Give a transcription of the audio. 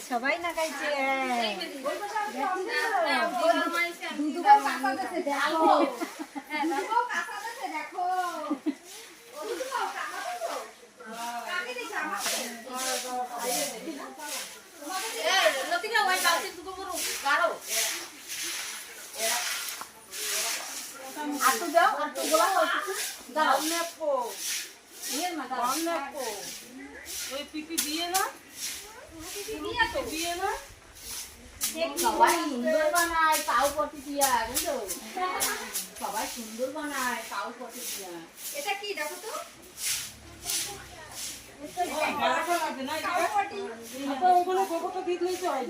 সবাই না গাইছে আটু দাও আটু গোলা দাও নেপো ওই পিপি দিয়ে না দিয়ে না সবাই সুন্দর বানায় পাউ পটি দিয়া বুঝলো সবাই সুন্দর বানায় পাউ পটি দিয়া এটা কি দেখো তো ওখানে গোবরটা দিতে হয়েছে ওই